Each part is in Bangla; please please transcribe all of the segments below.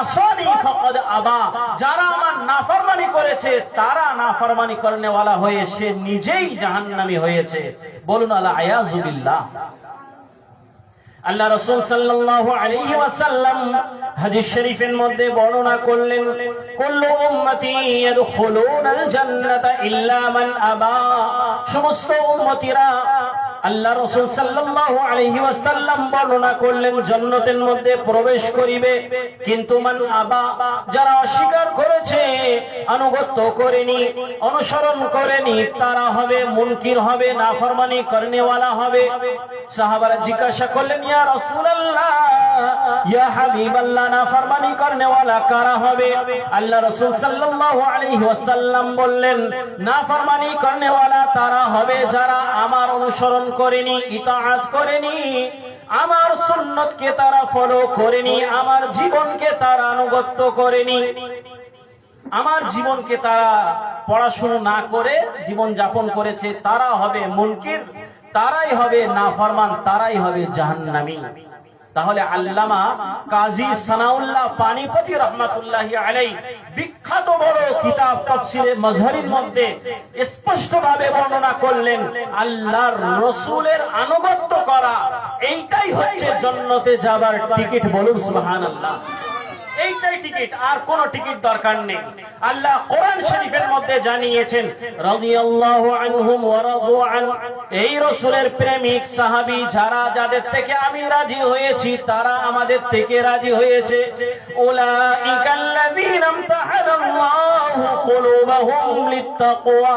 আসানি ফাকাদ আবা, যারা আমার নাফরমানি করেছে তারা নাফরমানি করনেওয়ালা হয়ে সে নিজেই জাহান্নামী হয়েছে। বলুন আলা আয়াযু বিল্লাহ। আল্লাহ রাসূল সাল্লাল্লাহু আলাইহি ওয়াসাল্লাম হাদিস শরীফের মধ্যে বর্ণনা করলেন, কুল্লু উম্মতি ইয়াদখুলুনাল জান্নাতা ইল্লা মান আবা, সমস্ত উম্মতিরা, আল্লাহ রাসূল সাল্লাল্লাহু আলাইহি ওয়াসাল্লাম বর্ণনা করলেন জান্নাতের মধ্যে প্রবেশ করিবে, কিন্তু মান আবা, যারা অস্বীকার করেছে, আনুগত্য করেনি, অনুসরণ করেনি, তারা হবে মুনকির, হবে নাফরমানি করনেওয়ালা হবে। সাহাবারা জিজ্ঞাসা করলেন, ইয়া রাসূলুল্লাহ, ইয়া হাবিবাল্লাহ, নাফরমানি করনেওয়ালা কারা হবে? আল্লাহ রাসূল সাল্লাল্লাহু আলাইহি ওয়াসাল্লাম বললেন, নাফরমানি করনেওয়ালা তারা হবে যারা আমার অনুসরণ করেনি, ইতাআত করেনি, আমার সুন্নতকে তারা ফলো করেনি, আমার জীবনকে তারা আনুগত্য করেনি, আমার জীবনকে তারা পড়াশোনা না করে জীবন যাপন করেছে, তারা হবে মুনকির, তারাই হবে নাফরমান, তারাই হবে জাহান্নামী। তাহলে আল্লামা কাজী সানাউল্লাহ পানিপতি রাহমাতুল্লাহি আলাইহি বিখ্যাত বড় কিতাব তাফসীরে মাজহারির মধ্যে স্পষ্টভাবে বর্ণনা করলেন, আল্লাহর রাসূলের আনুগত্য করা এইটাই হচ্ছে জান্নাতে যাবার টিকিট। বলুন সুবহানাল্লাহ। এইটাই টিকিট, আর কোন টিকিট দরকার নেই। আল্লাহ কোরআন শরীফের মধ্যে জানিয়েছেন, রাদিয়াল্লাহু আনহুম ওয়া রাদু আন, এই রাসূলের প্রেমিক সাহাবী যারা, যাদের থেকে আমি রাজি হয়েছি তারা আমাদের থেকে রাজি হয়েছে। উলাইকাল্লাযীনা ইমতাহানাল্লাহু কুলুবাহুম লিত্তাকওয়া,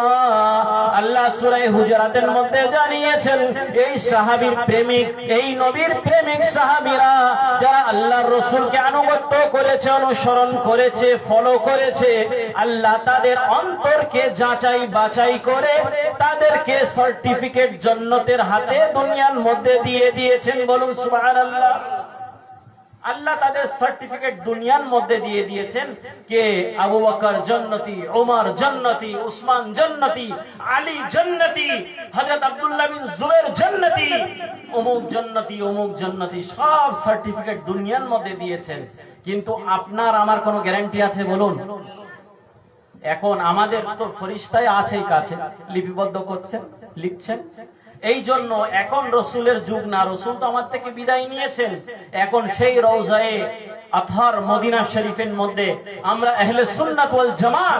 আল্লাহ সূরা হুজুরাতের মধ্যে জানিয়েছেন, এই সাহাবীর প্রেমিক, এই নবীর প্রেমিক সাহাবীরা যারা আল্লাহর রাসূলকে আনুগত্য করেছে, অনুসরণ করেছে, ফলো করেছে, আল্লাহ তাদের অন্তরকে যাচাই বাছাই করে তাদেরকে সার্টিফিকেট জান্নাতের হাতে দুনিয়ার মধ্যে দিয়ে দিয়েছেন। বলুন সুবহানাল্লাহ। আল্লাহ তাদের সার্টিফিকেট দুনিয়ার মধ্যে দিয়ে দিয়েছেন। কে? আবু বকর জান্নাতি, ওমর জান্নাতি, উসমান জান্নাতি, আলী জান্নাতি, হযরত আব্দুল্লাহ বিন জুবাইর জান্নাতি, অমুক জান্নাতি, অমুক জান্নাতি, সব সার্টিফিকেট দুনিয়ার মধ্যে দিয়েছেন। কিন্তু আপনার আমার কোনো গ্যারান্টি আছে? বলুন। এখন আমাদের তো ফেরেশতাই আছেই কাছে, লিপিবদ্ধ করছেন, লিখছেন। এই জন্য এখন রসুলের যুগ না, রসুল তো আমার থেকে বিদায় নিয়েছেন। এখন সেই রওজায়ে আতহার মদিনা শরীফের মধ্যে আমরা আহলে সুন্নাত ওয়াল জামাত